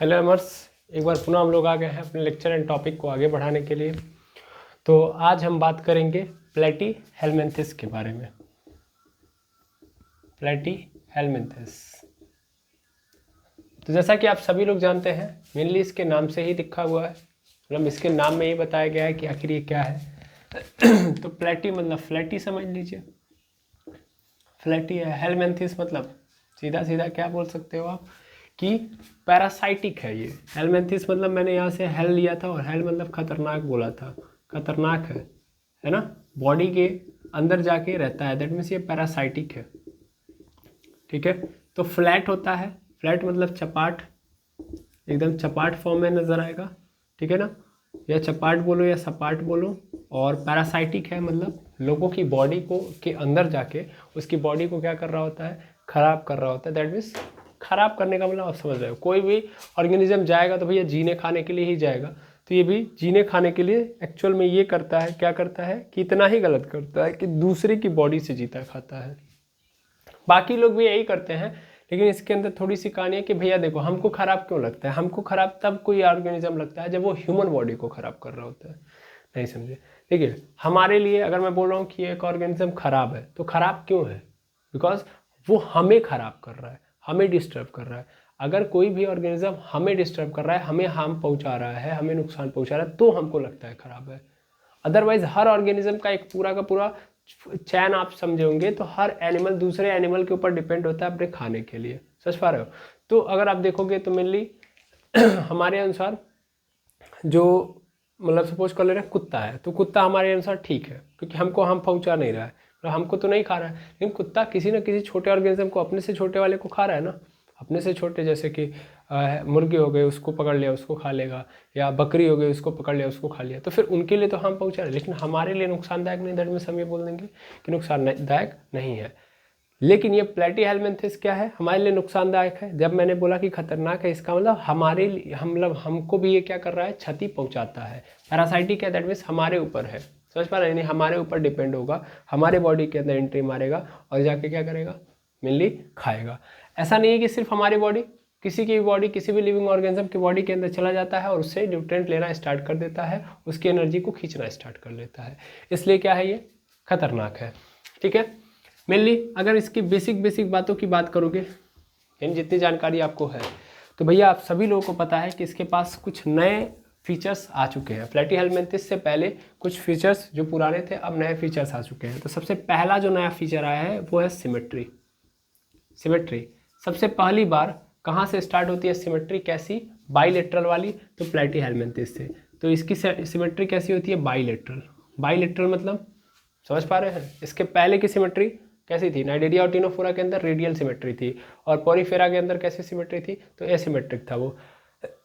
Hello अमर्स, एक बार पुनः हम लोग आ गए हैं अपने लेक्चर एंड टॉपिक को आगे बढ़ाने के लिए। तो आज हम बात करेंगे प्लेटी हेलमिंथिस के बारे में। प्लेटी हेलमिंथिस, तो जैसा कि आप सभी लोग जानते हैं, मेनली इसके नाम से ही लिखा हुआ है, मतलब इसके नाम में ही बताया गया है कि आखिर ये क्या है। तो प्लेटी मतलब फ्लैटी समझ लीजिए, फ्लैटी है। हेलमिंथिस मतलब सीधा सीधा क्या बोल सकते हो आप कि पैरासाइटिक है ये। हेलमिंथिस मतलब मैंने यहाँ से हेल लिया था और हेल मतलब खतरनाक बोला था, खतरनाक है ना, बॉडी के अंदर जाके रहता है, दैट मीन्स ये पैरासाइटिक है। ठीक है, तो फ्लैट होता है, फ्लैट मतलब चपाट, एकदम चपाट फॉर्म में नजर आएगा। ठीक है ना, या चपाट बोलो या सपाट बोलो। और पैरासाइटिक है मतलब लोगों की बॉडी को के अंदर जाके उसकी बॉडी को क्या कर रहा होता है, खराब कर रहा होता है। दैट मीन्स खराब करने का मतलब आप समझ रहे हो, कोई भी ऑर्गेनिज्म जाएगा तो भैया जीने खाने के लिए ही जाएगा, तो ये भी जीने खाने के लिए एक्चुअल में ये करता है, क्या करता है कि इतना ही गलत करता है कि दूसरे की बॉडी से जीता खाता है। बाकी लोग भी यही करते हैं, लेकिन इसके अंदर थोड़ी सी कहानी है कि भैया देखो हमको खराब क्यों लगता है, हमको खराब तब कोई ऑर्गेनिज्म लगता है जब वो ह्यूमन बॉडी को खराब कर रहा होता है। नहीं समझे? देखिए हमारे लिए अगर मैं बोल रहा हूँ कि एक ऑर्गेनिज्म खराब है, तो खराब क्यों है? बिकॉज वो हमें खराब कर रहा है, हमें डिस्टर्ब कर रहा है। अगर कोई भी ऑर्गेनिज्म हमें डिस्टर्ब कर रहा है, हमें हार्म पहुंचा रहा है, हमें नुकसान पहुंचा रहा है, तो हमको लगता है खराब है। अदरवाइज हर ऑर्गेनिज्म का एक पूरा का पूरा चैन आप समझे होंगे, तो हर एनिमल दूसरे एनिमल के ऊपर डिपेंड होता है अपने खाने के लिए। समझ पा रहे हो? तो अगर आप देखोगे तो मेनली हमारे अनुसार जो, मतलब सपोज कर ले रहे हैं कुत्ता है, तो कुत्ता हमारे अनुसार ठीक है क्योंकि हमको हम पहुंचा नहीं रहा है, तो हमको तो नहीं खा रहा है, लेकिन कुत्ता किसी न किसी छोटे ऑर्गेनिज्म को, अपने से छोटे वाले को खा रहा है ना। अपने से छोटे जैसे कि मुर्गी हो गए, उसको पकड़ लिया उसको खा लेगा, या बकरी हो गई उसको पकड़ लिया उसको खा लिया, तो फिर उनके लिए तो हम पहुंचा रहे, लेकिन हमारे लिए नुकसानदायक नहीं। दैट मीन्स हम ये बोल देंगे कि नुकसानदायक नहीं है। लेकिन ये प्लेटी हेलमिंथिस क्या है, हमारे लिए नुकसानदायक है। जब मैंने बोला कि खतरनाक है, इसका मतलब हमारे लिए, हम मतलब हमको भी ये क्या कर रहा है, क्षति पहुंचाता है। पैरासाइटिक है, दैट मीन्स हमारे ऊपर है। समझ पा रहे हैं? नहीं, हमारे ऊपर डिपेंड होगा, हमारे बॉडी के अंदर एंट्री मारेगा और जाके क्या करेगा, मेनली खाएगा। ऐसा नहीं है कि सिर्फ हमारी बॉडी, किसी की भी बॉडी, किसी भी लिविंग ऑर्गेनिज्म की बॉडी के अंदर चला जाता है और उससे न्यूट्रिएंट लेना स्टार्ट कर देता है, उसकी एनर्जी को खींचना स्टार्ट कर लेता है। इसलिए क्या है, ये खतरनाक है। ठीक है, मेनली अगर इसकी बेसिक बातों की बात करोगे, यानी जितनी जानकारी आपको है, तो भैया आप सभी लोगों को पता है कि इसके पास कुछ नए फीचर्स आ चुके हैं। प्लेटी हेलमिंथिस से पहले कुछ फीचर्स जो पुराने थे, अब नए फीचर्स आ चुके हैं। तो सबसे पहला जो नया फीचर आया है वो है सिमेट्री। सिमेट्री सबसे पहली बार कहाँ से स्टार्ट होती है सिमेट्री, कैसी? बाइलेटरल वाली, तो प्लेटी हेलमिंथिस से। तो इसकी सिमेट्री कैसी होती है? बाइलेटरल। बाइलेटरल मतलब समझ पा रहे हैं? इसके पहले की सिमेट्री कैसी थी? नाइडेरिया और टिनोफोरा के अंदर रेडियल सिमेट्री थी, और पोरीफेरा के अंदर कैसी सिमेट्री थी? तो एसिमेट्रिक था वो।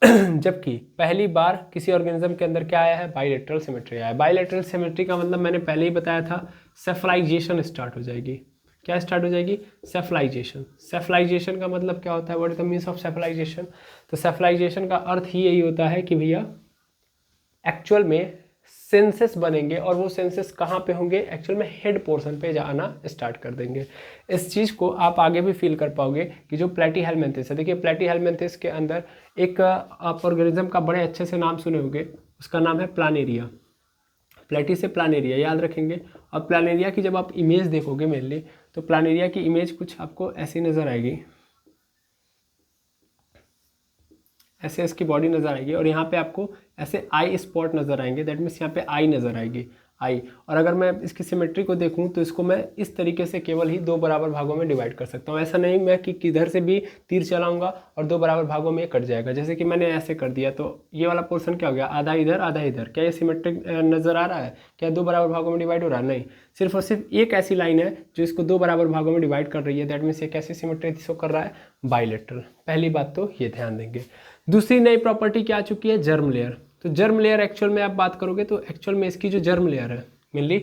जबकि पहली बार किसी ऑर्गेनिज्म के अंदर क्या आया है? बाइलेटरल सिमेट्री आया है। बाइलेटरल सिमेट्री का मतलब मैंने पहले ही बताया था, सेफलाइजेशन स्टार्ट हो जाएगी। क्या स्टार्ट हो जाएगी? सेफलाइजेशन। सेफलाइजेशन का मतलब क्या होता है? What is the means of cephalisation? तो सेफलाइजेशन का अर्थ ही यही होता है कि भैया एक्चुअल में सेंसेस बनेंगे, और वो सेंसेस कहाँ पे होंगे? एक्चुअल में हेड पोर्शन पे जाना स्टार्ट कर देंगे। इस चीज़ को आप आगे भी फील कर पाओगे कि जो प्लेटी हेलमिंथिस है, देखिए प्लेटी हेलमिंथिस के अंदर एक आप ऑर्गेनिज्म का बड़े अच्छे से नाम सुने होंगे, उसका नाम है प्लानेरिया। प्लेटी से प्लानेरिया याद रखेंगे। और प्लानेरिया की जब आप इमेज देखोगे मेनली, तो प्लानेरिया की इमेज कुछ आपको ऐसी नज़र आएगी, ऐसे इसकी बॉडी नजर आएगी, और यहाँ पे आपको ऐसे आई स्पॉट नजर आएंगे। दैट मीन्स यहाँ पे आई नजर आएगी, आई। और अगर मैं इसकी सिमेट्री को देखूँ तो इसको मैं इस तरीके से केवल ही दो बराबर भागों में डिवाइड कर सकता हूँ। ऐसा नहीं मैं कि किधर से भी तीर चलाऊंगा और दो बराबर भागों में कट जाएगा। जैसे कि मैंने ऐसे कर दिया तो ये वाला पोर्शन क्या हो गया, आधा इधर आधा इधर। क्या ये सिमेट्रिक नजर आ रहा है? क्या दो बराबर भागों में डिवाइड हो रहा है? नहीं, सिर्फ और सिर्फ एक ऐसी लाइन है जो इसको दो बराबर भागों में डिवाइड कर रही है। दैट मीन्स ये कैसी सिमेट्री शो कर रहा है? बाइलेटरल। पहली बात तो ये ध्यान देंगे। दूसरी नई प्रॉपर्टी क्या आ चुकी है? Germ layer. तो जर्म लेयर एक्चुअल में आप बात करोगे तो एक्चुअल में इसकी जो जर्म लेयर है, मेनली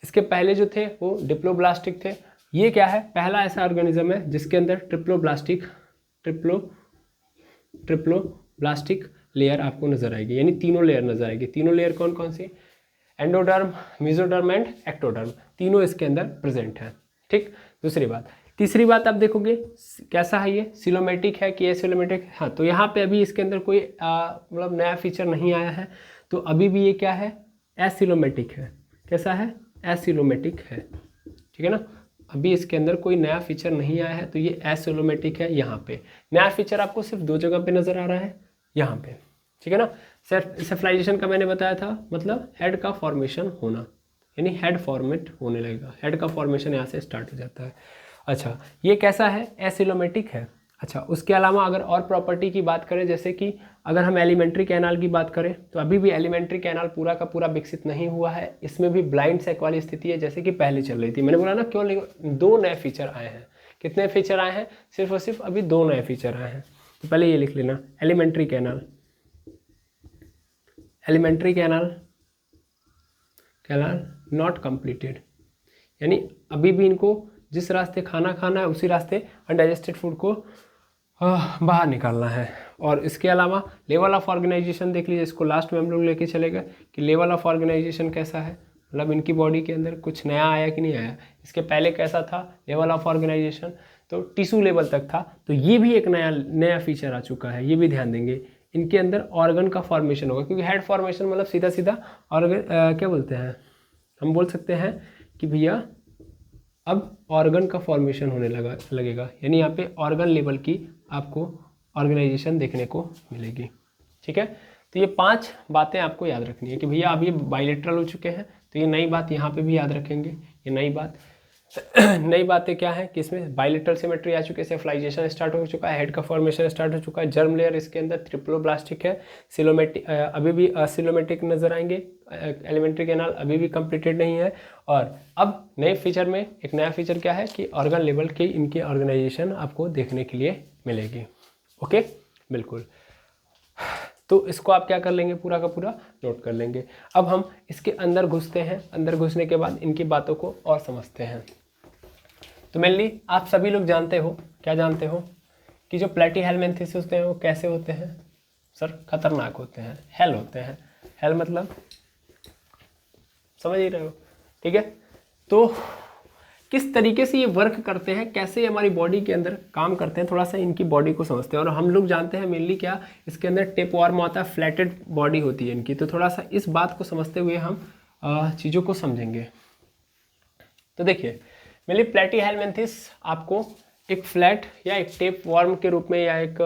इसके पहले जो थे वो डिप्लोब्लास्टिक थे। ये क्या है? पहला ऐसा ऑर्गेनिज्म है जिसके अंदर ट्रिप्लोब्लास्टिक लेयर आपको नजर आएगी, यानी तीनों लेयर नजर आएगी। तीनों लेयर कौन कौन सी? एंडोडर्म, मेसोडर्म एंड एक्टोडर्म, तीनों इसके अंदर प्रेजेंट है। ठीक। दूसरी बात, तीसरी बात आप देखोगे कैसा है, ये सिलोमेटिक है कि एसिलोमेटिक। हाँ, तो यहाँ पे अभी इसके अंदर कोई मतलब नया फीचर नहीं आया है, तो अभी भी ये क्या है, एसिलोमेटिक है। कैसा है, एसिलोमेटिक है, ठीक है ना। अभी इसके अंदर कोई नया फीचर नहीं आया है, तो ये एसिलोमेटिक है। यहाँ पे नया फीचर आपको सिर्फ 2 जगह पे नजर आ रहा है, यहाँ पे, ठीक है ना। सेफलाइजेशन का मैंने बताया था, मतलब हेड का फॉर्मेशन होना, यानी हेड फॉर्मेट होने लगेगा, हेड का फॉर्मेशन यहाँ से स्टार्ट हो जाता है। अच्छा, ये कैसा है, एसिलोमेटिक है। अच्छा, उसके अलावा अगर और प्रॉपर्टी की बात करें, जैसे कि अगर हम एलिमेंट्री कैनाल की बात करें, तो अभी भी एलिमेंट्री कैनाल पूरा का पूरा विकसित नहीं हुआ है। इसमें भी ब्लाइंड सैक वाली स्थिति है, जैसे कि पहले चल रही थी। मैंने बोला ना क्यों, 2 नए फीचर आए हैं। कितने फीचर आए हैं, सिर्फ और सिर्फ अभी 2 नए फीचर आए हैं। तो पहले ये लिख लेना, alimentary canal, alimentary canal not completed, यानी अभी भी इनको जिस रास्ते खाना खाना है उसी रास्ते अनडाइजेस्टेड फूड को बाहर निकालना है। और इसके अलावा लेवल ऑफ ऑर्गेनाइजेशन देख लीजिए, इसको लास्ट में हम लोग लेके चलेगा कि लेवल ऑफ ऑर्गेनाइजेशन कैसा है, मतलब इनकी बॉडी के अंदर कुछ नया आया कि नहीं आया। इसके पहले कैसा था लेवल ऑफ ऑर्गेनाइजेशन, तो टिश्यू लेवल तक था, तो ये भी एक नया फीचर आ चुका है, ये भी ध्यान देंगे। इनके अंदर ऑर्गन का फॉर्मेशन होगा, क्योंकि हेड फॉर्मेशन मतलब सीधा सीधा ऑर्गन क्या बोलते हैं, हम बोल सकते हैं कि भैया अब ऑर्गन का फॉर्मेशन होने लगेगा, यानी यहाँ पे ऑर्गन लेवल की आपको ऑर्गेनाइजेशन देखने को मिलेगी, ठीक है। तो ये 5 बातें आपको याद रखनी है कि भैया अब ये बाइलेटरल हो चुके हैं, तो ये नई बात यहाँ पे भी याद रखेंगे। ये नई बात नई बातें क्या है कि इसमें बाइलेटरल सिमेट्री आ चुकी है, सेफलाइजेशन स्टार्ट हो चुका है, हेड का फॉर्मेशन स्टार्ट हो चुका है, जर्म लेयर इसके अंदर ट्रिप्लोब्लास्टिक है, सिलोमेटिक अभी भी असिलोमेटिक नजर आएंगे, एलिमेंट्री कैनाल अभी भी कंप्लीटेड नहीं है। और अब नए फीचर में एक नया फीचर क्या है कि ऑर्गन लेवल की इनकी ऑर्गेनाइजेशन आपको देखने के लिए मिलेगी। ओके, बिल्कुल। तो इसको आप क्या कर लेंगे, पूरा का पूरा नोट कर लेंगे। अब हम इसके अंदर घुसते हैं, अंदर घुसने के बाद इनकी बातों को और समझते हैं। तो मेनली आप सभी लोग जानते हो, क्या जानते हो कि जो प्लैटीहेल्मिन्थेसिस होते हैं वो कैसे होते हैं सर, खतरनाक होते हैं, हेल होते हैं। हेल मतलब समझ ही रहे हो, ठीक है। तो किस तरीके से ये वर्क करते हैं, कैसे हमारी बॉडी के अंदर काम करते हैं, थोड़ा सा इनकी बॉडी को समझते हैं। और हम लोग जानते हैं मेनली क्या, इसके अंदर टेपवॉर्म आता है, फ्लैटेड बॉडी होती है इनकी। तो थोड़ा सा इस बात को समझते हुए हम चीज़ों को समझेंगे। तो देखिए, मेनली प्लैटीहेल्मिन्थेसिस आपको एक फ्लैट या एक टेप वॉर्म के रूप में, या एक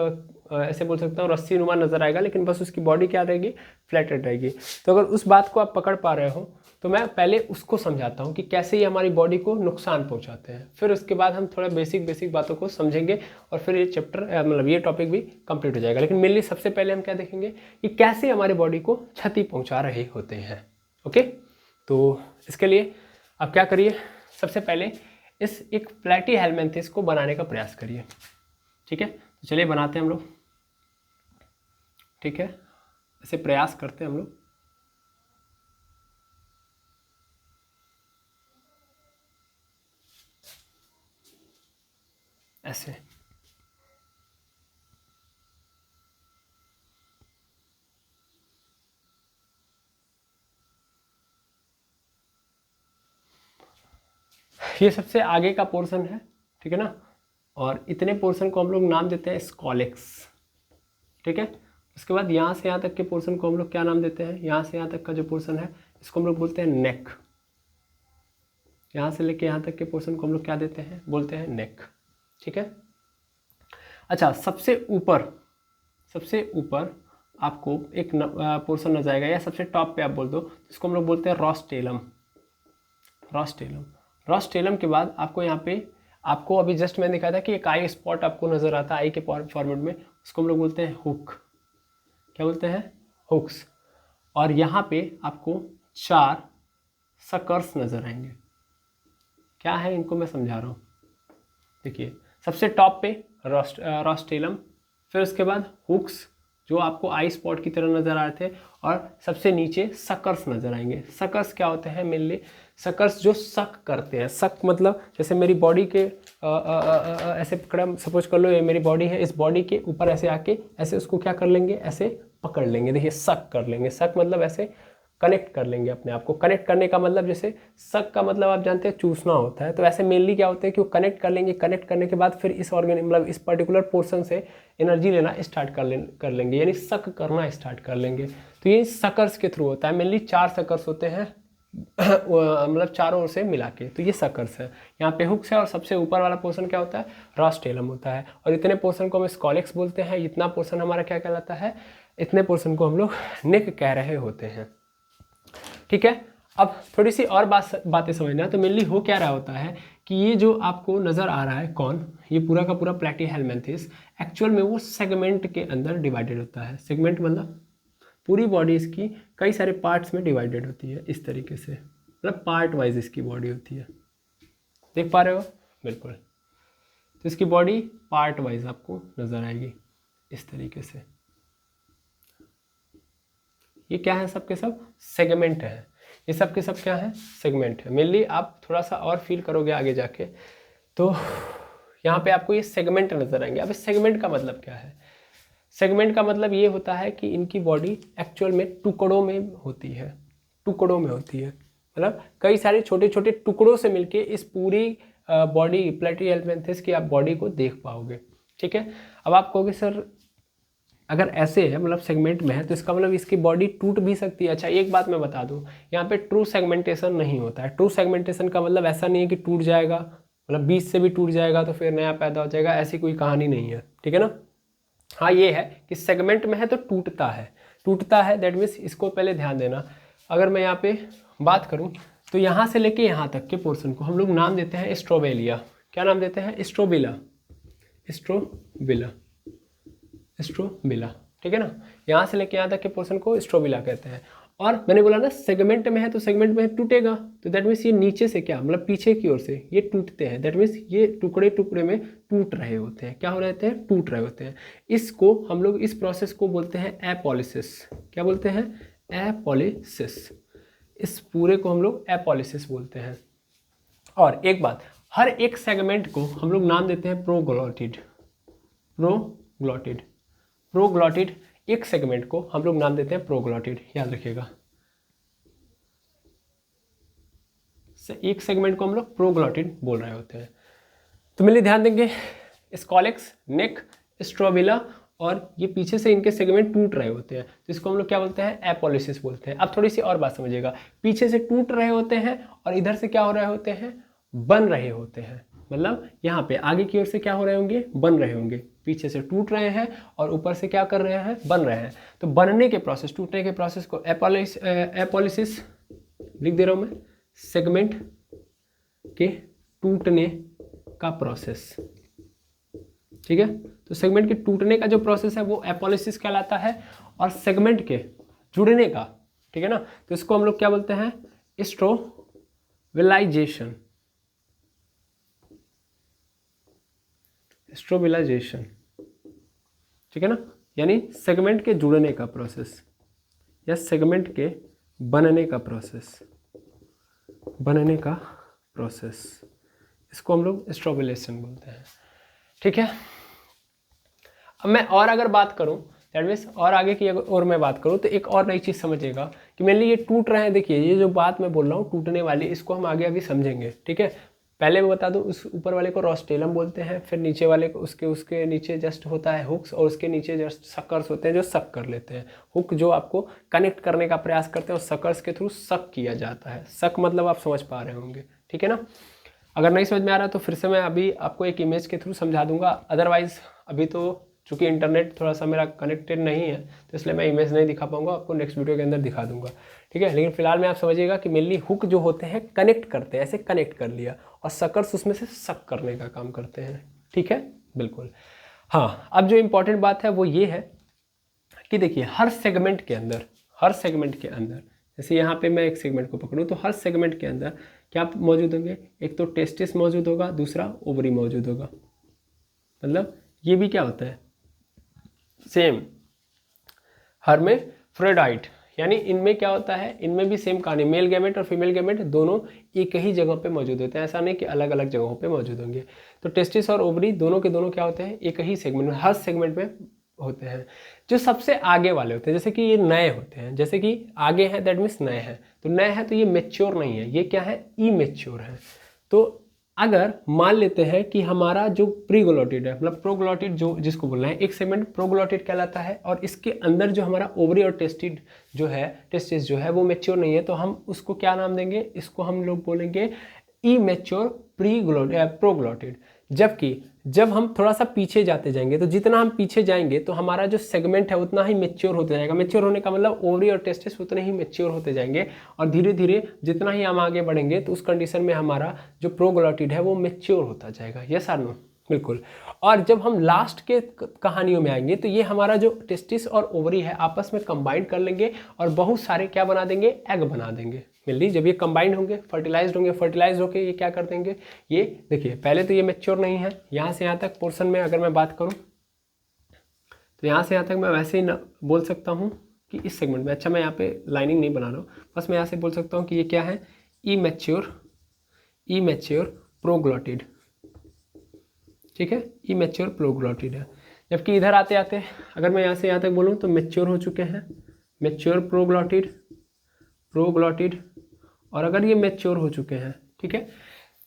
ऐसे बोल सकता हूँ रस्सी नुमा नजर आएगा, लेकिन बस उसकी बॉडी क्या रहेगी, फ्लैटेड रहेगी। तो अगर उस बात को आप पकड़ पा रहे हो तो मैं पहले उसको समझाता हूँ कि कैसे ये हमारी बॉडी को नुकसान पहुँचाते हैं, फिर उसके बाद हम थोड़ा बेसिक बातों को समझेंगे और फिर ये चैप्टर मतलब ये टॉपिक भी कंप्लीट हो जाएगा। लेकिन मेनली सबसे पहले हम क्या देखेंगे कि कैसे हमारी बॉडी को क्षति पहुँचा रहे होते हैं। ओके, तो इसके लिए आप क्या करिए, सबसे पहले इस एक प्लैटीहेल्मिन्थेसिस को बनाने का प्रयास करिए, ठीक है। तो चलिए बनाते हैं हम लोग, ठीक है, ऐसे प्रयास करते हैं हम लोग। ऐसे ये सबसे आगे का पोर्शन है, ठीक है ना। और इतने पोर्शन को हम लोग नाम देते हैं स्कॉलेक्स, ठीक है। उसके बाद यहाँ से यहाँ तक के पोर्शन को हम लोग क्या नाम देते हैं, यहाँ से यहाँ तक का जो पोर्शन है इसको हम लोग बोलते हैं नेक। यहाँ से लेके यहाँ तक के पोर्शन को हम लोग क्या देते हैं, बोलते हैं नेक, ठीक है। अच्छा, सबसे ऊपर आपको एक पोर्शन नजर आएगा, या सबसे टॉप पे आप बोल दो, इसको हम लोग बोलते हैं रोस्टेलम। रोस्टेलम के बाद आपको यहाँ पे, आपको अभी जस्ट मैंने दिखाया था कि एक आई स्पॉट आपको नजर आता है आई के फॉर्मेट में, उसको हम लोग बोलते हैं हुक। क्या बोलते हैं, हुक्स। और यहाँ पे आपको 4 सकर्स नजर आएंगे। क्या है, इनको मैं समझा रहा हूँ। देखिए, सबसे टॉप पे रोस्टेलम, फिर उसके बाद हुक्स जो आपको आई स्पॉट की तरह नजर आ रहे थे, और सबसे नीचे सकर्स नजर आएंगे। सकर्स क्या होते हैं, मेनली सकर्स जो सक करते हैं। सक मतलब जैसे मेरी बॉडी के ऐसे पकड़ा, सपोज कर लो ये मेरी बॉडी है, इस बॉडी के ऊपर ऐसे आके ऐसे उसको क्या कर लेंगे, ऐसे पकड़ लेंगे। देखिए, सक कर लेंगे। सक मतलब ऐसे कनेक्ट कर लेंगे अपने आप को। कनेक्ट करने का मतलब जैसे सक का मतलब आप जानते हैं चूसना होता है, तो ऐसे मेनली क्या होता है कि वो कनेक्ट कर लेंगे। कनेक्ट करने के बाद फिर इस ऑर्गेन मतलब इस पर्टिकुलर पोर्शन से एनर्जी लेना स्टार्ट कर लेंगे, यानी सक करना स्टार्ट कर लेंगे। तो ये सकर्स के थ्रू होता है। मेनली 4 सकर्स होते हैं मतलब चारों ओर से मिला के, तो ये सकर्स है। यहाँ पे हुक्स है और सबसे ऊपर वाला पोर्शन क्या होता है, रोस्टेलम होता है। और इतने पोर्शन को हम स्कॉलेक्स बोलते हैं। इतना पोर्शन हमारा क्या कहलाता है, इतने पोर्शन को हम लोग नेक कह रहे होते हैं। ठीक है, अब थोड़ी सी और बातें समझना। तो मेनली हो क्या रहा होता है कि ये जो आपको नज़र आ रहा है कौन, ये पूरा का पूरा प्लैटीहेलमिन्थेस एक्चुअल में वो सेगमेंट के अंदर डिवाइडेड होता है। सेगमेंट मतलब पूरी बॉडी इसकी कई सारे पार्ट्स में डिवाइडेड होती है इस तरीके से, मतलब पार्ट वाइज इसकी बॉडी होती है। देख पा रहे हो, बिल्कुल। तो इसकी बॉडी पार्ट वाइज आपको नजर आएगी इस तरीके से। ये क्या है, सब के सब सेगमेंट है। ये सब के सब क्या है, सेगमेंट है। मेनली आप थोड़ा सा और फील करोगे आगे जाके, तो यहाँ पे आपको ये सेगमेंट नजर आएंगे। अब इस सेगमेंट का मतलब क्या है, सेगमेंट का मतलब ये होता है कि इनकी बॉडी एक्चुअल में टुकड़ों में होती है। टुकड़ों में होती है मतलब कई सारे छोटे छोटे टुकड़ों से मिलके इस पूरी बॉडी प्लैटीहेलमिन्थेस की आप बॉडी को देख पाओगे। ठीक है, अब आप कहोगे सर अगर ऐसे है मतलब सेगमेंट में है तो इसका मतलब इसकी बॉडी टूट भी सकती है। अच्छा, एक बात मैं बता दूं, यहाँ पे ट्रू सेगमेंटेशन नहीं होता है। ट्रू सेगमेंटेशन का मतलब ऐसा नहीं है कि टूट जाएगा, मतलब बीच से भी टूट जाएगा तो फिर नया पैदा हो जाएगा, ऐसी कोई कहानी नहीं है। ठीक है ना। हाँ, ये है कि सेगमेंट में है तो टूटता है। टूटता है दैट मीन्स इसको पहले ध्यान देना। अगर मैं यहाँ पे बात करूँ तो यहाँ से लेके यहाँ तक के पोर्शन को हम लोग नाम देते हैं स्ट्रोबेलिया। क्या नाम देते हैं, स्ट्रोबिला। Strobila, strobila. ठीक है ना, यहाँ से लेके यहाँ तक के पोर्शन को स्ट्रोबिला कहते हैं। और मैंने बोला ना सेगमेंट में है तो सेगमेंट में टूटेगा, तो दैट मीन्स ये नीचे से क्या मतलब पीछे की ओर से ये टूटते हैं। दैट मीन्स ये टुकड़े टुकड़े में टूट रहे होते हैं। क्या हो रहे हैं, टूट रहे होते हैं। इसको हम लोग इस प्रोसेस को बोलते हैं एपॉलिसिस। क्या बोलते हैं, एपॉलिसिस। इस पूरे को हम लोग एपॉलिसिस बोलते हैं। और एक बात, हर एक सेगमेंट को हम लोग नाम देते हैं प्रोग्लॉटिड। Proglottid, proglottid. एक सेगमेंट को हम लोग नाम देते हैं प्रोग्लॉटिड, याद रखिएगा। एक सेगमेंट को हम लोग प्रोग्लॉटिड बोल रहे होते हैं। तो मेरे ध्यान देंगे, स्कॉलेक्स, नेक, स्ट्रोबिला और ये पीछे से इनके सेगमेंट टूट रहे होते हैं, तो इसको हम लोग क्या बोलते हैं, एपॉलिसिस बोलते हैं। अब थोड़ी सी और बात समझिएगा, पीछे से टूट रहे होते हैं और इधर से क्या हो रहे होते हैं, बन रहे होते हैं। मतलब यहाँ पे आगे की ओर से क्या हो रहे होंगे, बन रहे होंगे। पीछे से टूट रहे हैं और ऊपर से क्या कर रहे हैं, बन रहे हैं। तो बनने के प्रोसेस, टूटने के प्रोसेस को एपॉलिसिस लिख दे रहा हूँ मैं, सेगमेंट के टूटने का प्रोसेस। ठीक है, तो सेगमेंट के टूटने का जो प्रोसेस है वो एपॉलिसिस कहलाता है, और सेगमेंट के जुड़ने का, ठीक है ना, तो इसको हम लोग क्या बोलते हैं, स्ट्रोबिलाइजेशन। स्ट्रोबिलाइजेशन, ठीक है ना, यानी सेगमेंट के जुड़ने का प्रोसेस या सेगमेंट के बनने का प्रोसेस, बनने का प्रोसेस, इसको हम लोग स्ट्रोबिलेशन बोलते हैं। ठीक है, अब मैं और अगर बात करूं, दैट मीन्स और आगे की और मैं बात करूं तो एक और नई चीज़ समझिएगा कि मेनली ये टूट रहे हैं। देखिए ये जो बात मैं बोल रहा हूँ टूटने वाली, इसको हम आगे अभी समझेंगे। ठीक है, पहले मैं बता दूं, उस ऊपर वाले को रोस्टेलम बोलते हैं, फिर नीचे वाले को उसके नीचे जस्ट होता है हुक्स, और उसके नीचे जस्ट सकर्स होते हैं जो सक कर लेते हैं। हुक जो आपको कनेक्ट करने का प्रयास करते हैं और सकर्स के थ्रू सक किया जाता है। सक मतलब आप समझ पा रहे होंगे, ठीक है ना। अगर नहीं समझ में आ रहा तो फिर से मैं अभी आपको एक इमेज के थ्रू समझा दूंगा। अदरवाइज अभी तो चूँकि इंटरनेट थोड़ा सा मेरा कनेक्टेड नहीं है तो इसलिए मैं इमेज नहीं दिखा पाऊंगा, आपको नेक्स्ट वीडियो के अंदर दिखा दूंगा। ठीक है, लेकिन फिलहाल में आप समझिएगा कि मेनली हुक जो होते हैं कनेक्ट करते हैं, ऐसे कनेक्ट कर लिया, और सकर्स उसमें से सक करने का काम करते हैं। ठीक है, बिल्कुल। हाँ, अब जो इम्पोर्टेंट बात है वो ये है कि देखिए हर सेगमेंट के अंदर, हर सेगमेंट के अंदर, जैसे यहाँ पे मैं एक सेगमेंट को पकड़ूँ तो हर सेगमेंट के अंदर क्या मौजूद होंगे, एक तो टेस्टिस मौजूद होगा, दूसरा ओवरी मौजूद होगा। मतलब ये भी क्या होता है, सेम हर्मेफ्रोडाइट, यानी इनमें क्या होता है, इनमें भी सेम कहानी, मेल गैमेट और फीमेल गैमेट दोनों एक ही जगह पे मौजूद होते हैं, ऐसा नहीं कि अलग अलग जगहों पे मौजूद होंगे। तो टेस्टिस और ओवरी दोनों के दोनों क्या होते हैं, एक ही सेगमेंट में, हर सेगमेंट में होते हैं। जो सबसे आगे वाले होते हैं, जैसे कि ये नए होते हैं, जैसे कि आगे हैं दैट मीन्स नए हैं, तो नए हैं तो ये मेच्योर नहीं है, ये क्या है, इमेच्योर है। तो अगर मान लेते हैं कि हमारा जो प्रीग्लोटिड है, मतलब प्रोग्लोटिड जो जिसको बोल रहे हैं, एक सेगमेंट प्रोग्लोटिड कहलाता है, और इसके अंदर जो हमारा ओवरी और टेस्टिस जो है वो मेच्योर नहीं है, तो हम उसको क्या नाम देंगे, इसको हम लोग बोलेंगे इमेच्योर प्रोग्लोटिड। जबकि जब हम थोड़ा सा पीछे जाते जाएंगे, तो जितना हम पीछे जाएंगे तो हमारा जो सेगमेंट है उतना ही मेच्योर होते जाएगा। मेच्योर होने का मतलब ओवरी और टेस्टिस उतने ही मेच्योर होते जाएंगे, और धीरे धीरे जितना ही हम आगे बढ़ेंगे तो उस कंडीशन में हमारा जो प्रोग्लोटिड है वो मेच्योर होता जाएगा। यस और नो? बिल्कुल। और जब हम लास्ट के कहानियों में आएंगे तो ये हमारा जो टेस्टिस और ओवरी है आपस में कंबाइन कर लेंगे और बहुत सारे क्या बना देंगे, एग बना देंगे। मिल जब ये कंबाइंड होंगे, फर्टिलाइज होंगे ये क्या कर देंगे, ये देखिए पहले तो ये मेच्योर नहीं है, यहाँ से यहाँ तक पोर्शन में अगर मैं बात करूँ तो यहाँ से यहाँ तक मैं वैसे ही बोल सकता हूँ कि इस सेगमेंट में, अच्छा मैं यहाँ पे लाइनिंग नहीं बना रहा हूँ, बस मैं यहाँ से बोल सकता हूँ कि ये क्या है, इमेच्योर प्रोग्लोटिड। ठीक है, इमेच्योर प्रोग्लोटिड है। जबकि इधर आते आते अगर मैं यहाँ से यहाँ तक बोलूँ तो मेच्योर हो चुके हैं, मेच्योर प्रोग्लोटिड, और अगर ये मेच्योर हो चुके हैं, ठीक है,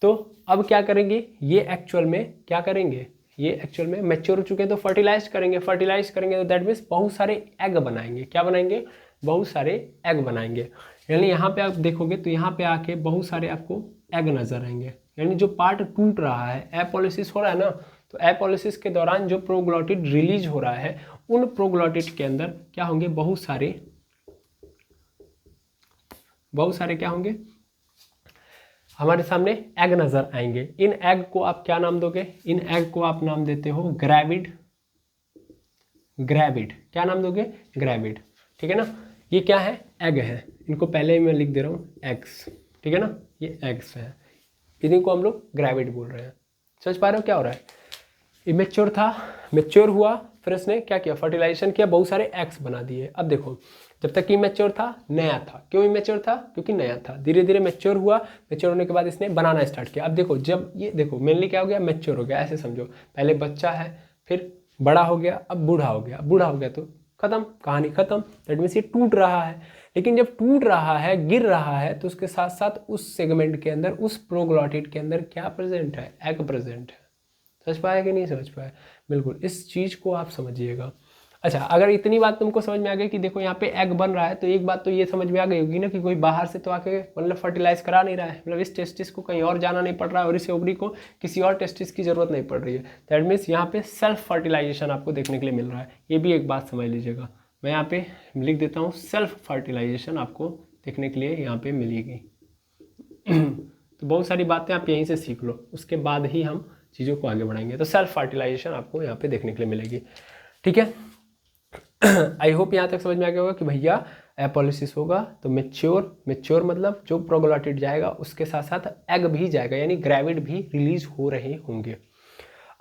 तो अब क्या करेंगे, ये एक्चुअल में क्या करेंगे, ये एक्चुअल में मेच्योर हो चुके हैं तो फर्टिलाइज करेंगे तो दैट मीन्स बहुत सारे एग बनाएंगे। क्या बनाएंगे, बहुत सारे एग बनाएंगे। यानी यहाँ पे आप देखोगे तो यहाँ पे आके बहुत सारे आपको एग नजर आएंगे। यानी जो पार्ट टूट रहा है, एपोलिसिस हो रहा है ना, तो एपोलिसिस के दौरान जो प्रोग्लोटिड रिलीज हो रहा है, उन प्रोग्लोटिड के अंदर क्या होंगे, बहुत सारे क्या होंगे, हमारे सामने एग नजर आएंगे। इन एग को आप क्या नाम दोगे, इन एग को आप नाम देते हो ग्रेविड। क्या नाम दोगे, ग्रेविड। ठीक है ना, ये क्या है, एग है। इनको पहले ही मैं लिख दे रहा हूँ एग्स, ठीक है ना, ये एग्स है, इन्हीं को हम लोग ग्रेविड बोल रहे हैं। समझ पा रहे हो क्या हो रहा है, इमेच्योर था, मेच्योर हुआ, फिर इसने क्या किया, फर्टिलाइजेशन किया, बहुत सारे एग्स बना दिए। अब देखो जब तक इमेच्योर था, नया था, क्यों इमेच्योर था, क्योंकि नया था, धीरे धीरे मेच्योर हुआ, मेच्योर होने के बाद इसने बनाना स्टार्ट किया। अब देखो जब ये देखो मेनली क्या हो गया, मेच्योर हो गया, ऐसे समझो, पहले बच्चा है, फिर बड़ा हो गया, अब बूढ़ा हो गया, तो खत्म, कहानी खत्म। दैट मीन्स ये टूट रहा है। लेकिन जब टूट रहा है, गिर रहा है, तो उसके साथ साथ उस सेगमेंट के अंदर, उस प्रोग्लोटिड के अंदर क्या प्रेजेंट है, एग प्रेजेंट है। समझ पाया कि नहीं समझ पाया, बिल्कुल इस चीज को आप समझिएगा। अच्छा, अगर इतनी बात तुमको समझ में आ गई कि देखो यहाँ पे एग बन रहा है, तो एक बात तो ये समझ में आ गई होगी ना कि कोई बाहर से तो आके मतलब फर्टिलाइज करा नहीं रहा है, मतलब इस टेस्टिस को कहीं और जाना नहीं पड़ रहा है और इस ओवरी को किसी और टेस्टिस की जरूरत नहीं पड़ रही है। दैट मीन्स यहाँ पे सेल्फ फर्टिलाइजेशन आपको देखने के लिए मिल रहा है। ये भी एक बात समझ लीजिएगा, मैं यहाँ पे लिख देता हूँ, सेल्फ फर्टिलाइजेशन आपको देखने के लिए यहाँ पे मिलेगी। तो बहुत सारी बातें आप यहीं से सीख लो, उसके बाद ही हम चीज़ों को आगे बढ़ाएंगे। तो सेल्फ फर्टिलाइजेशन आपको यहाँ पे देखने के लिए मिलेगी। ठीक है, आई होप यहाँ तक समझ में आ गया होगा कि भैया एपोलिसिस होगा तो मेच्योर मतलब जो प्रोग्लोटिड जाएगा उसके साथ साथ एग भी जाएगा, यानी ग्रेविड भी रिलीज हो रहे होंगे।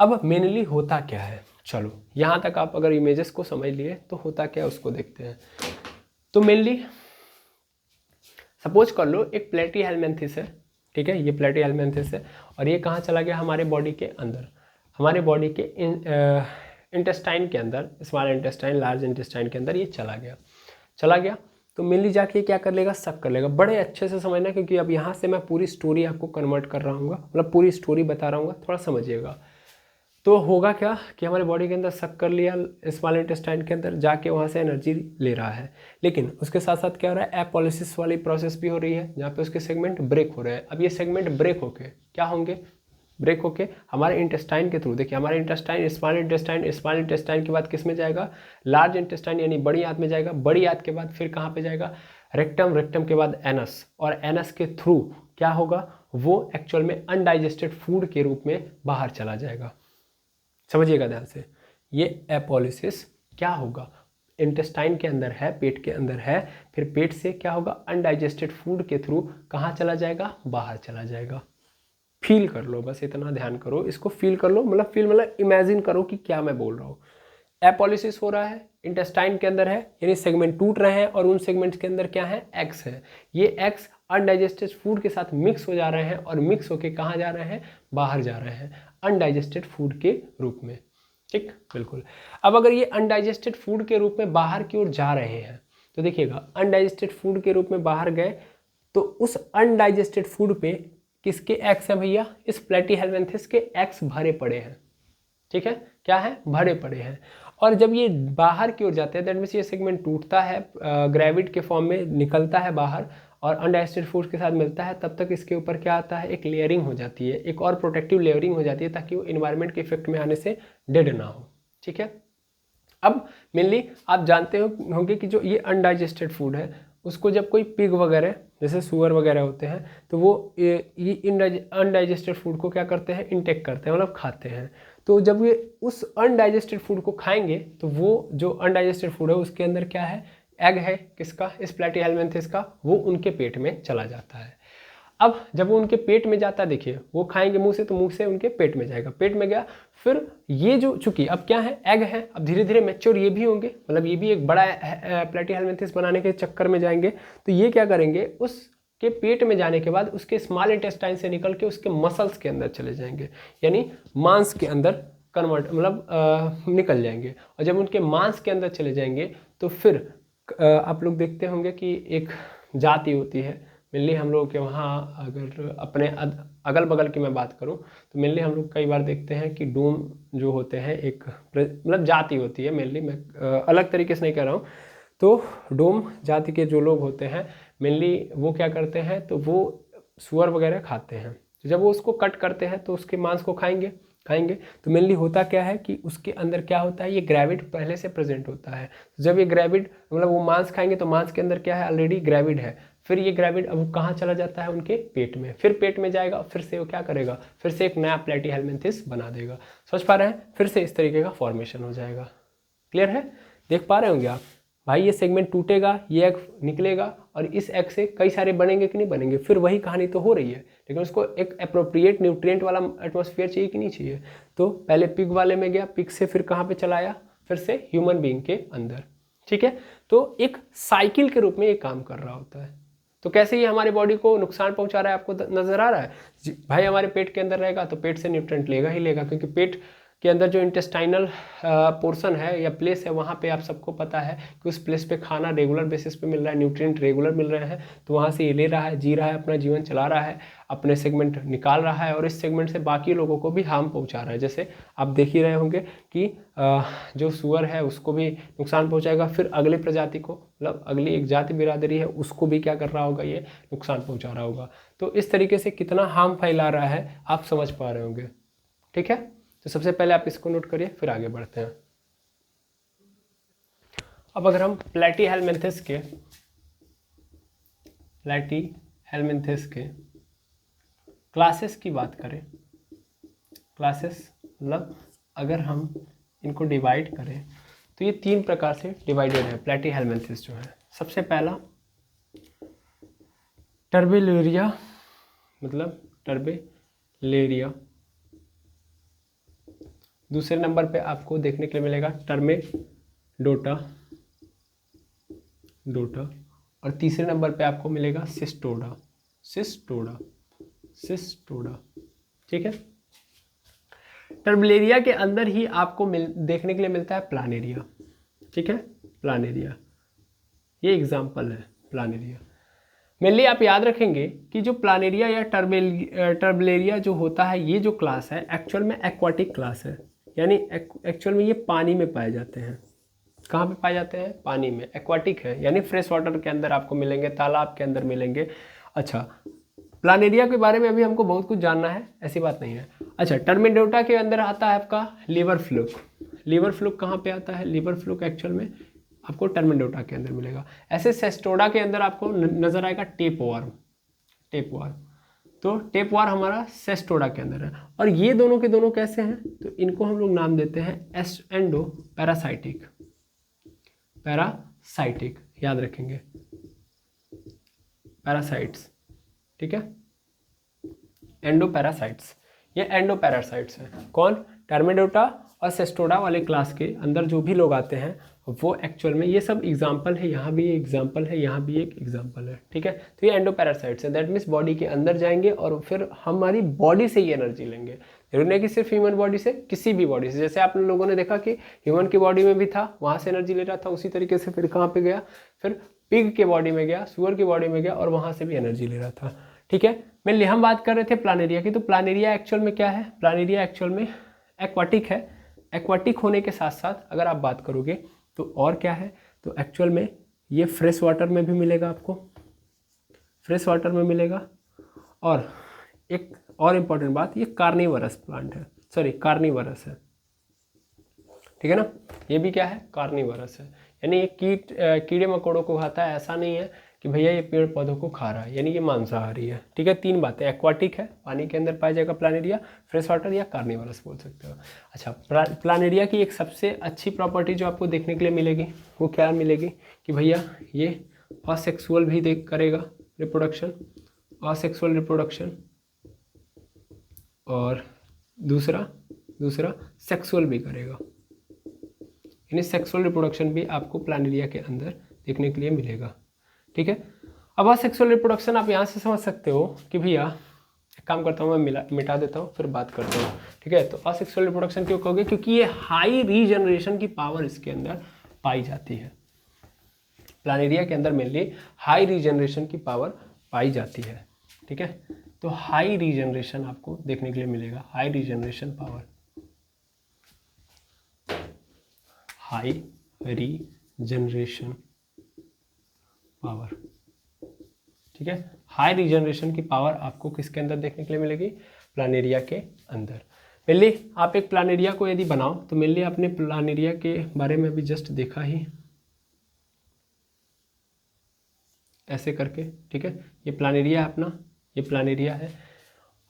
अब मेनली होता क्या है, चलो यहाँ तक आप अगर इमेजेस को समझ लिए तो होता क्या है उसको देखते हैं। तो मेनली सपोज कर लो एक प्लेटीहेल्मिन्थेस है, ठीक है, ये प्लेटीहेल्मिन्थेस है, और ये कहाँ चला गया, हमारे बॉडी के अंदर, हमारे बॉडी के इंटेस्टाइन के अंदर, स्मॉल इंटेस्टाइन, लार्ज इंटेस्टाइन के अंदर ये चला गया तो मेनली जाके क्या कर लेगा, सक कर लेगा। बड़े अच्छे से समझना, क्योंकि अब यहाँ से मैं पूरी स्टोरी आपको कन्वर्ट कर रहा हूँ, मतलब पूरी स्टोरी बता रहा हूँ, थोड़ा समझिएगा। तो होगा क्या कि हमारे बॉडी के अंदर सक कर लिया, स्मॉल इंटेस्टाइन के अंदर जाके वहाँ से एनर्जी ले रहा है, लेकिन उसके साथ साथ क्या हो रहा है, एपोलिसिस वाली प्रोसेस भी हो रही है, जहाँ पे उसके सेगमेंट ब्रेक हो रहे हैं। अब ये सेगमेंट ब्रेक होके क्या होंगे, ब्रेक होके हमारे इंटेस्टाइन के थ्रू, देखिए हमारे इंटेस्टाइन, स्मॉल इंटेस्टाइन के बाद किस में जाएगा, लार्ज इंटेस्टाइन यानी बड़ी आंत में जाएगा, बड़ी आंत के बाद फिर कहाँ पे जाएगा, रेक्टम के बाद एनस, और एनस के थ्रू क्या होगा, वो एक्चुअल में अनडाइजेस्टेड फूड के रूप में बाहर चला जाएगा। समझिएगा ध्यान से, ये एपोलिसिस क्या होगा, इंटेस्टाइन के अंदर है, पेट के अंदर है, फिर पेट से क्या होगा, अनडाइजेस्टेड फूड के थ्रू कहाँ चला जाएगा, बाहर चला जाएगा। फील कर लो, बस इतना ध्यान करो, इसको फील कर लो, मतलब इमेजिन करो कि क्या मैं बोल रहा हूँ। एपोलिसिस हो रहा है, इंटेस्टाइन के अंदर है, यानी सेगमेंट टूट रहे हैं, और उन सेगमेंट्स के अंदर क्या है, एग्स है। ये एग्स अनडाइजेस्टेड फूड के साथ मिक्स हो जा रहे हैं, और मिक्स होके कहाँ जा रहे हैं, बाहर जा रहे हैं, अनडाइजेस्टेड फूड के रूप में। ठीक, बिल्कुल। अब अगर ये अनडाइजेस्टेड फूड के रूप में बाहर की ओर जा रहे हैं तो देखिएगा, अनडाइजेस्टेड फूड के रूप में बाहर गए तो उस अनडाइजेस्टेड फूड पे किसके एक्स है भैया, इस प्लेटीहेल्मिन्थेस के एक्स भरे पड़े हैं। ठीक है, क्या है, भरे पड़े हैं। और जब ये बाहर की ओर जाते हैं दैट मीन्स ये सेगमेंट टूटता है, ग्रेविड के फॉर्म में निकलता है बाहर और अनडाइजेस्टेड फूड के साथ मिलता है, तब तक इसके ऊपर क्या आता है, एक लेयरिंग हो जाती है, एक और प्रोटेक्टिव लेयरिंग हो जाती है ताकि वो इन्वायरमेंट के इफेक्ट में आने से डेड ना हो। ठीक है, अब मेनली आप जानते होंगे कि जो ये अनडाइजेस्टेड फूड है उसको जब कोई पिग वगैरह जैसे सुअर वगैरह होते हैं तो वो ये अनडाइजेस्टेड फूड को क्या करते हैं, इनटेक करते हैं, मतलब खाते हैं। तो जब ये उस अनडाइजेस्टेड फूड को खाएंगे तो वो जो अनडाइजेस्टेड फूड है उसके अंदर क्या है, एग है किसका, इस प्लेटीहेल्मिन्थेस का, वो उनके पेट में चला जाता है। अब जब वो उनके पेट में जाता है, देखिए वो खाएंगे मुंह से तो मुंह से उनके पेट में जाएगा, पेट में गया, फिर ये जो चूंकि अब क्या है, एग है, अब धीरे धीरे मैच्योर ये भी होंगे, मतलब ये भी एक बड़ा प्लेटीहेल्मिन्थेस बनाने के चक्कर में जाएंगे। तो ये क्या करेंगे, उसके पेट में जाने के बाद उसके स्मॉल इंटेस्टाइन से निकल के उसके मसल्स के अंदर चले जाएंगे, यानी मांस के अंदर कन्वर्ट मतलब निकल जाएंगे। और जब उनके मांस के अंदर चले जाएंगे तो फिर आप लोग देखते होंगे कि एक जाति होती है, मेनली हम लोग के वहाँ अगर अपने अगल बगल की मैं बात करूँ तो मेनली हम लोग कई बार देखते हैं कि डूम जो होते हैं एक मतलब जाति होती है, मेनली मैं अलग तरीके से नहीं कह रहा हूँ। तो डोम जाति के जो लोग होते हैं मेनली वो क्या करते हैं, तो वो सुअर वगैरह खाते हैं। तो जब वो उसको कट करते हैं तो उसके मांस को खाएंगे। तो मेनली होता क्या है कि उसके अंदर क्या होता है, ये ग्रेविड पहले से प्रेजेंट होता है। जब ये ग्रेविड मतलब वो मांस खाएंगे तो मांस के अंदर क्या है, ऑलरेडी ग्रेविड है। फिर ये ग्रेविड अब कहाँ चला जाता है, उनके पेट में, फिर पेट में जाएगा, फिर से वो क्या करेगा, फिर से एक नया प्लेटीहेल्मिन्थेस बना देगा। समझ पा रहे हैं, फिर से इस तरीके का फॉर्मेशन हो जाएगा। क्लियर है, देख पा रहे होंगे आप भाई, ये सेगमेंट टूटेगा, ये एग निकलेगा और इस एग से कई सारे बनेंगे कि नहीं बनेंगे, फिर वही कहानी तो हो रही है, लेकिन उसको एक अप्रोप्रिएट न्यूट्रिएंट वाला एटमॉस्फेयर चाहिए कि नहीं चाहिए। तो पहले पिग वाले में गया, पिग से फिर कहाँ पे चला आया, फिर से ह्यूमन बीइंग के अंदर। ठीक है, तो एक साइकिल के रूप में ये काम कर रहा होता है। तो कैसे ये हमारे बॉडी को नुकसान पहुंचा रहा है, आपको नजर आ रहा है भाई, हमारे पेट के अंदर रहेगा तो पेट से न्यूट्रिएंट लेगा ही लेगा, क्योंकि पेट के अंदर जो इंटेस्टाइनल पोर्शन है या प्लेस है वहाँ पे आप सबको पता है कि उस प्लेस पे खाना रेगुलर बेसिस पे मिल रहा है, न्यूट्रिएंट रेगुलर मिल रहे हैं, तो वहाँ से ये ले रहा है, जी रहा है, अपना जीवन चला रहा है, अपने सेगमेंट निकाल रहा है और इस सेगमेंट से बाकी लोगों को भी हार्म पहुँचा रहा है। जैसे आप देख ही रहे होंगे कि जो सुअर है उसको भी नुकसान पहुँचाएगा, फिर अगली प्रजाति को मतलब अगली एक जाति बिरादरी है उसको भी क्या कर रहा होगा, ये नुकसान पहुँचा रहा होगा। तो इस तरीके से कितना हार्म फैला रहा है आप समझ पा रहे होंगे। ठीक है, तो सबसे पहले आप इसको नोट करिए, फिर आगे बढ़ते हैं। अब अगर हम प्लेटीहेल्मिन्थेस के क्लासेस की बात करें, क्लासेस मतलब अगर हम इनको डिवाइड करें तो ये 3 प्रकार से डिवाइडेड है प्लेटीहेल्मिन्थेस जो है। सबसे पहला टर्बेलेरिया, मतलब टर्बेलेरिया। दूसरे नंबर पे आपको देखने के लिए मिलेगा टर्मेडोटा और तीसरे नंबर पे आपको मिलेगा सिस्टोडा। ठीक है, टर्बेलेरिया के अंदर ही आपको देखने के लिए मिलता है प्लानेरिया। ठीक है, प्लानेरिया ये एग्जाम्पल है प्लानेरिया। मेनली आप याद रखेंगे कि जो प्लानेरिया या टर्बेलेरिया जो होता है, ये जो क्लास है एक्चुअल में एक्वाटिक क्लास है, यानी एक्चुअल में ये पानी में पाए जाते हैं। कहाँ पे पाए जाते हैं, पानी में, एक्वाटिक है, यानी फ्रेश वाटर के अंदर आपको मिलेंगे, तालाब के अंदर मिलेंगे। अच्छा, प्लानेरिया के बारे में अभी हमको बहुत कुछ जानना है, ऐसी बात नहीं है। अच्छा, टर्मेडोटा के अंदर आता है आपका लीवर फ्लूक कहाँ पे आता है, लीवर फ्लूक एक्चुअल में आपको टर्मेडोटा के अंदर मिलेगा। ऐसे सेस्टोडा के अंदर आपको नजर आएगा टेपवार्म। तो टेपवार्म हमारा सेस्टोडा के अंदर है। और ये दोनों के दोनों कैसे हैं, तो इनको हम लोग नाम देते हैं एंडो पैरासाइटिक, याद रखेंगे, पैरासाइट्स। ठीक है, एंडो पैरासाइट्स, ये एंडो पैरासाइट्स है। कौन, टर्मेडोटा और सेस्टोडा वाले क्लास के अंदर जो भी लोग आते हैं वो एक्चुअल में, ये सब एग्जाम्पल है, यहाँ भी एग्जाम्पल है, यहाँ भी एक एग्जाम्पल है। ठीक है, तो ये एंडोपैरासाइट्स है, दैट मीन्स बॉडी के अंदर जाएंगे और फिर हमारी बॉडी से ही एनर्जी लेंगे। जरूरी नहीं कि सिर्फ ह्यूमन बॉडी से, किसी भी बॉडी से। जैसे आप लोगों ने देखा कि ह्यूमन की बॉडी में भी था, वहाँ से एनर्जी ले रहा था, उसी तरीके से फिर कहाँ पे गया, फिर पिग के बॉडी में गया, सुअर की बॉडी में गया और वहाँ से भी एनर्जी ले रहा था। ठीक है, मेनली हम बात कर रहे थे प्लानेरिया की। तो प्लानेरिया एक्चुअल में क्या है? प्लानेरिया एक्चुअल में एक्वाटिक है। एक्वाटिक होने के साथ साथ अगर आप बात करोगे तो और क्या है, तो एक्चुअल में ये फ्रेश वाटर में भी मिलेगा आपको, फ्रेश वाटर में मिलेगा। और एक और इम्पॉर्टेंट बात, ये कार्निवरस प्लांट है, सॉरी कार्निवरस है, ठीक है ना। ये भी क्या है? कार्निवरस है, यानी ये कीड़े मकोड़ों को खाता है। ऐसा नहीं है कि भैया ये पेड़ पौधों को खा रहा है, यानी ये मांसाहारी है। ठीक है, तीन बातें, एक्वाटिक है, पानी के अंदर पाया जाएगा प्लानेरिया, फ्रेश वाटर या कार्निवरस बोल सकते हो। अच्छा, प्लानेरिया की एक सबसे अच्छी प्रॉपर्टी जो आपको देखने के लिए मिलेगी वो क्या मिलेगी कि भैया ये असेक्सुअल भी करेगा रिप्रोडक्शन, असेक्सुअल रिप्रोडक्शन, और दूसरा सेक्सुअल भी करेगा, यानी सेक्सुअल रिप्रोडक्शन भी आपको प्लानेरिया के अंदर देखने के लिए मिलेगा। ठीक है, अब असेक्सुअल रिप्रोडक्शन आप यहाँ से समझ सकते हो कि भैया एक काम करता हूँ, मैं मिटा देता हूँ फिर बात करता हूँ। ठीक है, तो असेक्सुअल रिप्रोडक्शन क्यों कहोगे? क्योंकि ये हाई रीजनरेशन की पावर इसके अंदर पाई जाती है। प्लानेरिया के अंदर मेनली हाई रीजनरेशन की पावर पाई जाती है। ठीक है, तो हाई रीजनरेशन आपको देखने के लिए मिलेगा, high regeneration power, high regeneration power. ठीक है, हाई रीजनरेशन की पावर आपको किसके अंदर देखने के लिए मिलेगी? प्लानेरिया के अंदर। मेनली आप एक प्लानेरिया को यदि बनाओ तो मेनली आपने प्लानेरिया के बारे में भी जस्ट देखा ही ऐसे करके। ठीक है, ये प्लानेरिया है अपना, ये प्लानेरिया है,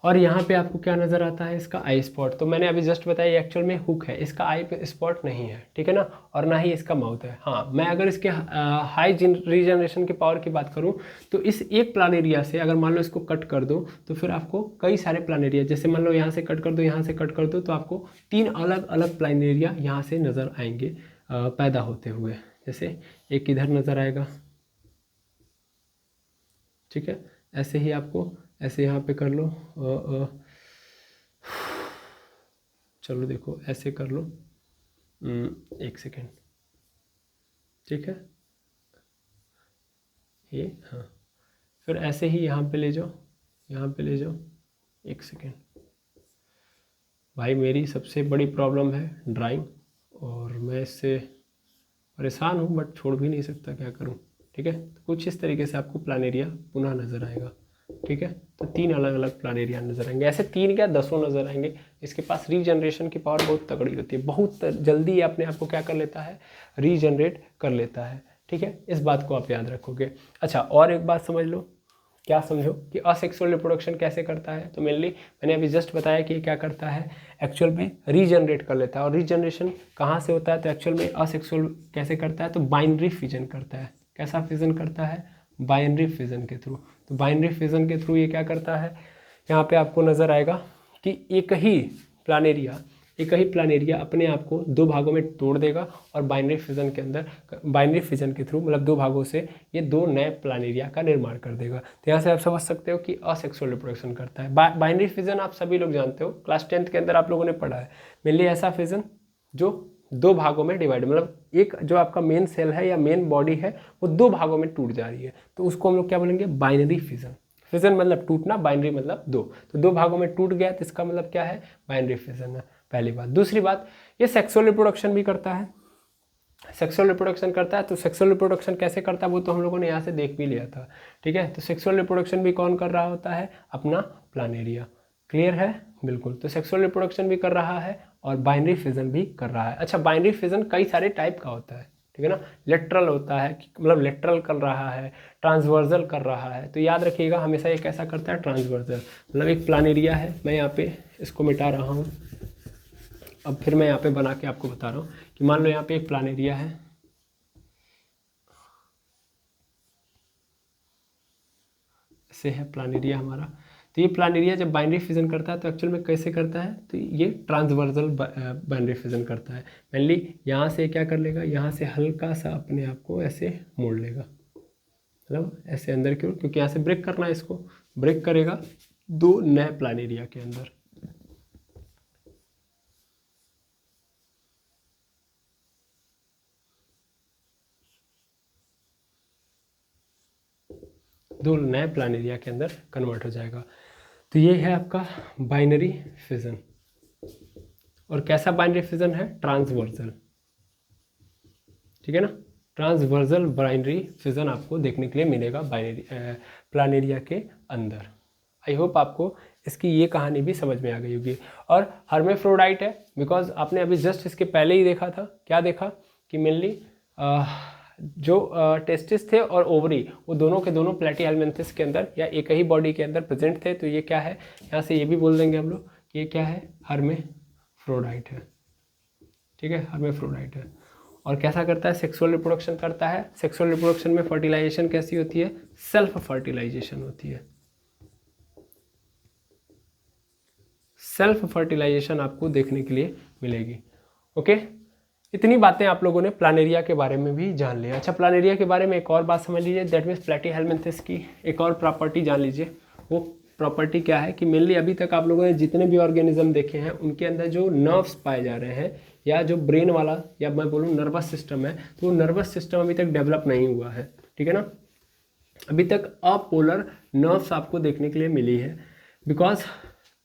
और यहाँ पे आपको क्या नज़र आता है? इसका आई स्पॉट। तो मैंने अभी जस्ट बताया एक्चुअल में हुक है, इसका आई पे स्पॉट नहीं है, ठीक है ना, और ना ही इसका माउथ है। हाँ, मैं अगर इसके हाई रीजनरेशन की पावर की बात करूँ तो इस एक प्लानेरिया से अगर मान लो इसको कट कर दो तो फिर आपको कई सारे प्लानेरिया, जैसे मान लो यहाँ से कट कर दो, यहाँ से कट कर दो, तो आपको 3 अलग अलग प्लानेरिया यहाँ से नज़र आएंगे पैदा होते हुए। जैसे एक इधर नज़र आएगा, ठीक है, ऐसे ही आपको ऐसे यहाँ पे कर लो, चलो देखो ऐसे कर लो, एक सेकेंड, ठीक है, ये हाँ, फिर ऐसे ही यहाँ पे ले जाओ, यहाँ पे ले जाओ, एक सेकेंड भाई, मेरी सबसे बड़ी प्रॉब्लम है ड्राइंग और मैं इससे परेशान हूँ बट छोड़ भी नहीं सकता, क्या करूँ। ठीक है, तो कुछ इस तरीके से आपको प्लानेरिया पुनः नज़र आएगा। ठीक है, तो 3 अलग अलग प्लानेरिया नजर आएंगे, ऐसे 3 क्या 10 नजर आएंगे। इसके पास रीजनरेशन की पावर बहुत तगड़ी होती है, बहुत जल्दी अपने आप को क्या कर लेता है? रीजनरेट कर लेता है। ठीक है, इस बात को आप याद रखोगे। अच्छा, और एक बात समझ लो, क्या समझो कि असेक्सुअल रिप्रोडक्शन कैसे करता है। तो मेनली मैंने अभी जस्ट बताया कि क्या करता है, एक्चुअल में रीजनरेट कर लेता है। और रीजनरेशन कहाँ से होता है? तो एक्चुअल में असेक्सुअल कैसे करता है? तो बाइनरी फिजन करता है। कैसा फिजन करता है? बाइनरी फिजन के थ्रू। तो बाइनरी फिजन के थ्रू ये क्या करता है, यहाँ पे आपको नज़र आएगा कि एक ही प्लानेरिया अपने आप को 2 भागों में तोड़ देगा और बाइनरी फिजन के अंदर, बाइनरी फिजन के थ्रू मतलब 2 भागों से ये 2 नए प्लानेरिया का निर्माण कर देगा। तो यहाँ से आप समझ सकते हो कि असेक्सुअल रिप्रोडक्शन करता है। बाइनरी फिजन आप सभी लोग जानते हो, क्लास 10th के अंदर आप लोगों ने पढ़ा है। मेनली ऐसा फिजन जो 2 भागों में डिवाइड, मतलब एक जो आपका मेन सेल है या मेन बॉडी है वो 2 भागों में टूट जा रही है, तो उसको हम लोग क्या बोलेंगे? Binary fission. फिजन मतलब टूटना, बाइनरी मतलब 2, तो 2 भागों में टूट गया तो इसका मतलब क्या है? बाइनरी फिजन है, पहली बात। दूसरी बात, ये सेक्सुअल रिप्रोडक्शन भी करता है, सेक्सुअल रिप्रोडक्शन करता है। तो सेक्सुअल रिप्रोडक्शन कैसे करता है वो तो हम लोगों ने यहाँ से देख भी लिया था। ठीक है, तो सेक्सुअल रिप्रोडक्शन भी कौन कर रहा होता है? अपना प्लानेरिया। क्लियर है? बिल्कुल। तो सेक्सुअल रिप्रोडक्शन भी कर रहा है और बाइनरी फिजन भी कर रहा है। अच्छा, बाइनरी फिजन कई सारे टाइप का होता है, ठीक है ना। लेटरल होता है, मतलब लेटरल कर रहा है, ट्रांसवर्जल कर रहा है। तो याद रखिएगा हमेशा ये कैसा करता है? ट्रांसवर्जल। मतलब एक प्लानेरिया है, मैं यहाँ पे इसको मिटा रहा हूँ, अब फिर मैं यहाँ पे बना के आपको बता रहा हूँ कि मान लो यहाँ पे एक प्लानेरिया है, ऐसे है प्लानेरिया हमारा। तो ये प्लानेरिया जब बाइनरी फिजन करता है तो एक्चुअल में कैसे करता है? तो ये ट्रांसवर्जल बाइनरी फिजन करता है। मेनली यहाँ से क्या कर लेगा? यहाँ से हल्का सा अपने आप को ऐसे मोड़ लेगा, मतलब ऐसे अंदर क्यों? क्योंकि यहाँ से ब्रेक करना है, इसको ब्रेक करेगा 2 नए प्लानेरिया के अंदर। दो नए प्लानेरिया के अंदर कन्वर्ट हो जाएगा। तो ये है आपका बाइनरी फिजन। और कैसा बाइनरी फिजन है? ट्रांसवर्सल, ठीक है ना। ट्रांसवर्सल बाइनरी फिजन आपको देखने के लिए मिलेगा बाइनरी प्लानेरिया के अंदर। आई होप आपको इसकी ये कहानी भी समझ में आ गई होगी। और हर्मेफ्रोडाइट है बिकॉज आपने अभी जस्ट इसके पहले ही देखा था, क्या देखा कि मेनली जो टेस्टिस थे और ओवरी वो दोनों के दोनों प्लेटीहेलमिन्थेस के अंदर या एक ही बॉडी के अंदर प्रेजेंट थे। तो ये क्या है, यहाँ से ये भी बोल देंगे हम लोग, ये क्या है, हर्मेफ्रोडाइट है, ठीक है, हर्मेफ्रोडाइट है। और कैसा करता है, सेक्सुअल रिप्रोडक्शन करता है। सेक्सुअल रिप्रोडक्शन में फर्टिलाइजेशन कैसी होती है, सेल्फ फर्टिलाइजेशन होती है। सेल्फ फर्टिलाइजेशन आपको देखने के लिए मिलेगी। ओके, इतनी बातें आप लोगों ने प्लानेरिया के बारे में भी जान लिया। अच्छा, प्लानेरिया के बारे में एक और बात समझ लीजिए, दैट मीन्स प्लेटीहेलमिन्थेस की एक और प्रॉपर्टी जान लीजिए। वो प्रॉपर्टी क्या है कि मेनली अभी तक आप लोगों ने जितने भी ऑर्गेनिज्म देखे हैं उनके अंदर जो नर्व्स पाए जा रहे हैं या जो ब्रेन वाला या मैं बोलूँ नर्वस सिस्टम है, तो वो नर्वस सिस्टम अभी तक डेवलप नहीं हुआ है, ठीक है ना। अभी तक अपोलर नर्व्स आपको देखने के लिए मिली है बिकॉज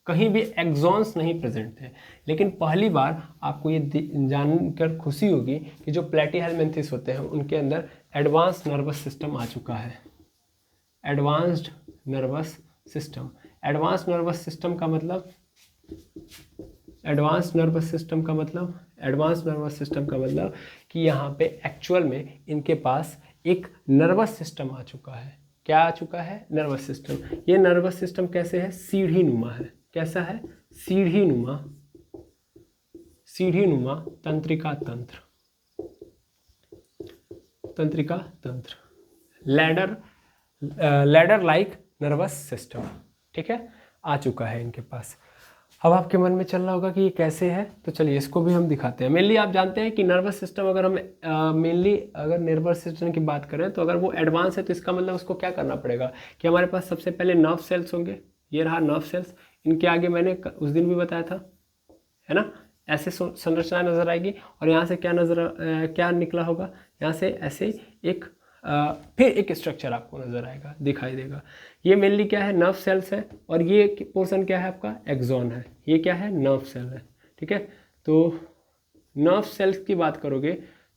कहीं भी एक्सॉन्स नहीं प्रेजेंट थे। लेकिन पहली बार आपको ये जानकर खुशी होगी कि जो प्लेटीहेलमिन्थेस होते हैं उनके अंदर एडवांस नर्वस सिस्टम आ चुका है। Advanced nervous system, advance nervous system का मतलब, एडवांस नर्वस सिस्टम का मतलब, एडवांस नर्वस सिस्टम का मतलब कि यहाँ पे एक्चुअल में इनके पास एक नर्वस सिस्टम आ चुका है। क्या आ चुका है, नर्वस सिस्टम। ये नर्वस सिस्टम कैसे है, सीढ़ी नुमा है। कैसा है, सीढ़ी नुमा, सीढ़ी नुमा तंत्रिका तंत्र, तंत्रिका तंत्र, ladder, ladder like nervous system, ठीक है, आ चुका है इनके पास। अब आपके मन में चल रहा होगा कि ये कैसे है, तो चलिए इसको भी हम दिखाते हैं। मेनली आप जानते हैं कि नर्वस सिस्टम, अगर हम मेनली अगर नर्वस सिस्टम की बात करें तो अगर वो एडवांस है तो इसका मतलब उसको क्या करना पड़ेगा कि हमारे पास सबसे पहले नर्व सेल्स होंगे। ये रहा नर्व सेल्स, इनके आगे मैंने उस दिन भी बताया था, है ना, ऐसे संरचना नजर आएगी और यहाँ से क्या निकला होगा, यहाँ से ऐसे एक फिर एक स्ट्रक्चर आपको नजर आएगा, दिखाई देगा। ये मेनली क्या है, नर्व सेल्स है और ये पोर्शन क्या है आपका, एक्सॉन है। ये क्या है, नर्व सेल है, ठीक है। तो नर्व सेल्स की बात करोगे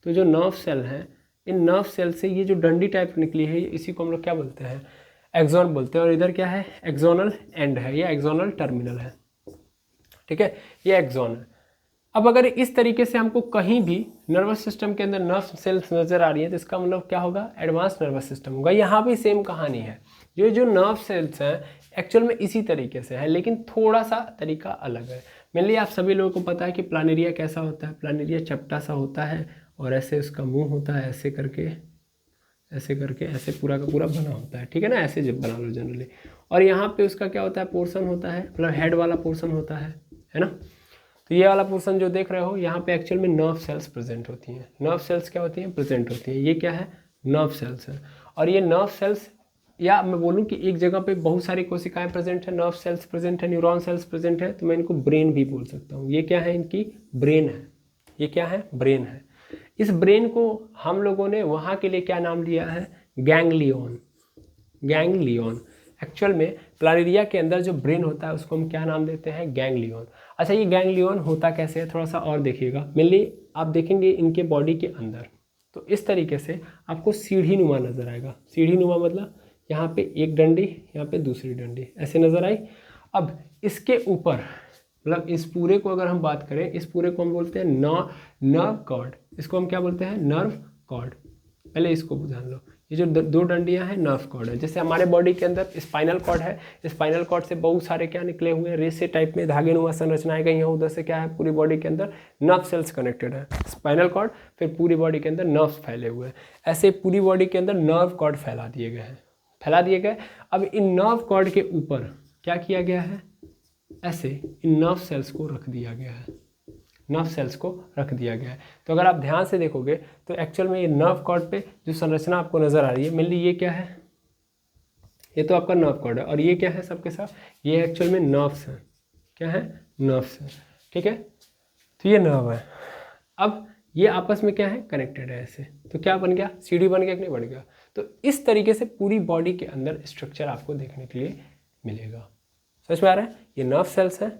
तो जो नर्व सेल हैं, इन नर्व सेल से ये जो डंडी टाइप निकली है इसी को हम लोग क्या बोलते हैं, एक्सॉन बोलते हैं। और इधर क्या है, एक्सोनल एंड है या एक्सोनल टर्मिनल है, ठीक है, ये एक्सॉन है। अब अगर इस तरीके से हमको कहीं भी नर्वस सिस्टम के अंदर नर्व सेल्स नजर आ रही है तो इसका मतलब क्या होगा, एडवांस नर्वस सिस्टम होगा। यहाँ भी सेम कहानी है, ये जो नर्व सेल्स हैं एक्चुअल में इसी तरीके से है लेकिन थोड़ा सा तरीका अलग है। मेनली आप सभी लोगों को पता है कि प्लानेरिया कैसा होता है, प्लानेरिया चपटा सा होता है और ऐसे उसका मुंह होता है, ऐसे करके ऐसे पूरा का पूरा बना होता है, ठीक है ना, ऐसे जब बना लो जनरली। और यहाँ पे उसका क्या होता है, पोर्शन होता है, मतलब हेड वाला पोर्शन होता है ना। तो ये वाला पोर्शन जो देख रहे हो यहाँ पे एक्चुअल में नर्व सेल्स प्रेजेंट होती हैं। नर्व सेल्स क्या होती हैं, प्रेजेंट होती हैं। ये क्या है, नर्व सेल्स है। और ये नर्व सेल्स, या मैं बोलूँ कि एक जगह पे बहुत सारी कोशिकाएं प्रेजेंट है, नर्व सेल्स प्रेजेंट है, न्यूरॉन सेल्स प्रेजेंट है, तो मैं इनको ब्रेन भी बोल सकता हूँ। ये क्या है, इनकी ब्रेन है। ये क्या है, ब्रेन है। इस ब्रेन को हम लोगों ने वहाँ के लिए क्या नाम दिया है, गैंग्लियन। गैंग्लियन एक्चुअल में प्लानेरिया के अंदर जो ब्रेन होता है उसको हम क्या नाम देते हैं, गैंग्लियन। अच्छा, ये गैंग्लियन होता कैसे है, थोड़ा सा और देखिएगा। मेनली आप देखेंगे इनके बॉडी के अंदर तो इस तरीके से आपको सीढ़ी नुमा नजर आएगा। सीढ़ी नुमा मतलब यहाँ पे एक डंडी, यहाँ पे दूसरी डंडी, ऐसे नजर आई। अब इसके ऊपर, मतलब इस पूरे को अगर हम बात करें, इस पूरे को हम बोलते हैं नर्व कॉर्ड। इसको हम क्या बोलते हैं, नर्व कॉर्ड। पहले इसको जान लो, ये जो दो डंडियां हैं नर्व कॉर्ड है। जैसे हमारे बॉडी के अंदर स्पाइनल कॉर्ड है, स्पाइनल कॉर्ड से बहुत सारे क्या निकले हुए हैं, रेसे टाइप में धागे नुमा संरचनाएं गई हैं। उधर से क्या है, पूरी बॉडी के अंदर नर्व सेल्स कनेक्टेड है, स्पाइनल कॉर्ड, फिर पूरी बॉडी के अंदर नर्व्स फैले हुए हैं। ऐसे पूरी बॉडी के अंदर नर्व कॉर्ड फैला दिए गए। अब इन नर्व कॉर्ड के ऊपर क्या किया गया है, ऐसे इन नर्व सेल्स को रख दिया गया है, नर्व सेल्स को रख दिया गया है। तो अगर आप ध्यान से देखोगे तो एक्चुअल में ये नर्व कॉर्ड पे जो संरचना आपको नजर आ रही है, मेनली ये क्या है, ये तो आपका नर्व कॉर्ड है। और ये क्या है सबके साथ, ये एक्चुअल में नर्व्स हैं। क्या है, नर्व्स हैं, ठीक है। तो ये नर्व है। अब ये आपस में क्या है, कनेक्टेड है ऐसे। तो क्या बन गया, सीढ़ी बन गया कि नहीं बन गया। तो इस तरीके से पूरी बॉडी के अंदर स्ट्रक्चर आपको देखने के लिए मिलेगा। समझ में आ रहा है। ये नर्व सेल्स है,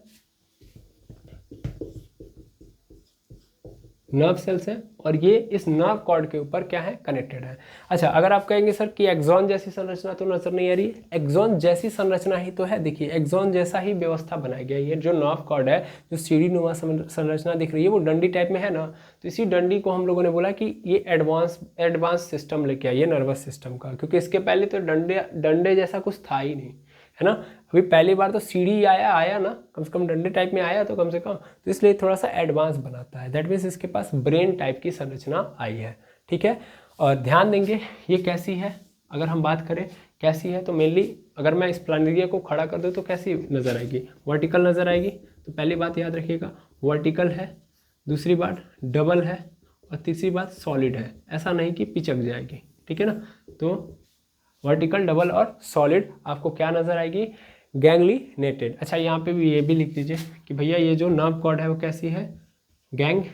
नर्व सेल्स है, और ये इस नर्व कॉर्ड के ऊपर क्या है, कनेक्टेड है। अच्छा, अगर आप कहेंगे सर कि एक्सॉन जैसी संरचना तो नजर नहीं आ रही है, एक्सॉन जैसी संरचना ही तो है। देखिए एक्सॉन जैसा ही व्यवस्था बनाया गया है। ये जो नर्व कॉर्ड है, जो सीढ़ी नुमा संरचना दिख रही है, वो डंडी टाइप में है ना। तो इसी डंडी को हम लोगों ने बोला कि ये एडवांस सिस्टम लेके आइए नर्वस सिस्टम का, क्योंकि इसके पहले तो डंडे जैसा कुछ था ही नहीं, है ना। अभी पहली बार तो सीढ़ी आया ना, कम से कम डंडे टाइप में आया तो कम से कम, तो इसलिए थोड़ा सा एडवांस बनाता है। दैट मीन्स इसके पास ब्रेन टाइप की संरचना आई है, ठीक है। और ध्यान देंगे ये कैसी है, अगर हम बात करें कैसी है, तो मेनली अगर मैं इस प्लानेरिया को खड़ा कर दूँ तो कैसी नज़र आएगी, वर्टिकल नज़र आएगी। तो पहली बात याद रखिएगा, वर्टिकल है, दूसरी बात डबल है, और तीसरी बात सॉलिड है। ऐसा नहीं कि पिचक जाएगी, ठीक है ना। तो वर्टिकल, डबल और सॉलिड आपको क्या नज़र आएगी, गैंग्लिनेटेड। अच्छा, यहाँ पे भी ये भी लिख दीजिए कि भैया ये जो नर्व कॉर्ड है वो कैसी है, गैंग्लियोनेटेड।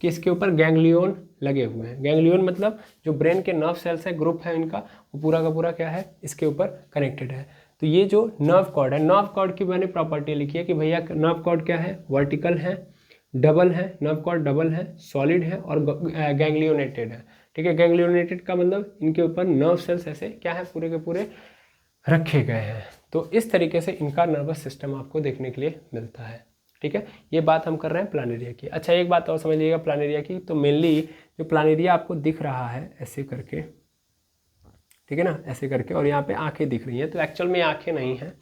किसके ऊपर, गैंग्लियोन लगे हुए हैं। गैंग्लियोन मतलब जो ब्रेन के नर्व सेल्स है, ग्रुप है इनका, वो पूरा का पूरा क्या है, इसके ऊपर कनेक्टेड है। तो ये जो नर्व कॉर्ड है, नर्व कॉर्ड की मैंने प्रॉपर्टी लिखी है कि भैया नर्व कॉर्ड क्या है, वर्टिकल है, डबल है, नर्व कॉर्ड डबल है, सॉलिड है और गैंग्लियोनेटेड है, ठीक है। गैंग्लियोनेटेड का मतलब इनके ऊपर नर्व सेल्स ऐसे क्या है, पूरे के पूरे रखे गए हैं। तो इस तरीके से इनका नर्वस सिस्टम आपको देखने के लिए मिलता है, ठीक है। ये बात हम कर रहे हैं प्लानेरिया की। अच्छा, एक बात और समझ लीजिएगा प्लानेरिया की, तो मेनली जो प्लानेरिया आपको दिख रहा है ऐसे करके, ठीक है ना, ऐसे करके, और यहाँ पे आंखें दिख रही हैं, तो एक्चुअल में आंखें नहीं हैं,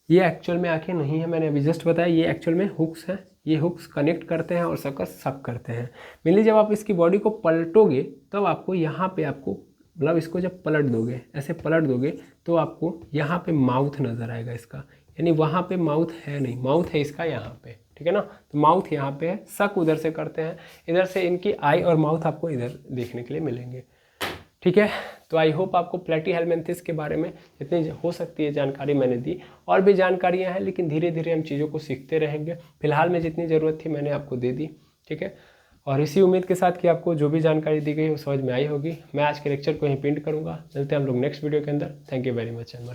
ये एक्चुअल में आंखें नहीं है, मैंने अभी जस्ट बताया, ये एक्चुअल में हुक्स हैं। ये हुक्स कनेक्ट करते हैं और सबका सक करते हैं। मेनली जब आप इसकी बॉडी को पलटोगे तब आपको यहाँ पे आपको मतलब इसको जब पलट दोगे, ऐसे पलट दोगे, तो आपको यहाँ पे माउथ नज़र आएगा इसका, यानी वहाँ पे माउथ है नहीं, माउथ है इसका यहाँ पे, ठीक है ना। तो माउथ यहाँ पे है, सक उधर से करते हैं, इधर से इनकी आई और माउथ आपको इधर देखने के लिए मिलेंगे, ठीक है। तो आई होप आपको प्लेटीहेलमिन्थेस के बारे में जितनी हो सकती है जानकारी मैंने दी। और भी जानकारियां हैं, लेकिन धीरे धीरे हम चीज़ों को सीखते रहेंगे। फिलहाल में जितनी ज़रूरत थी मैंने आपको दे दी, ठीक है। और इसी उम्मीद के साथ कि आपको जो भी जानकारी दी गई वो समझ में आई होगी। मैं आज के लेक्चर को यहीं पिंड करूँगा। मिलते हैं हम लोग नेक्स्ट वीडियो के अंदर। Thank you very much and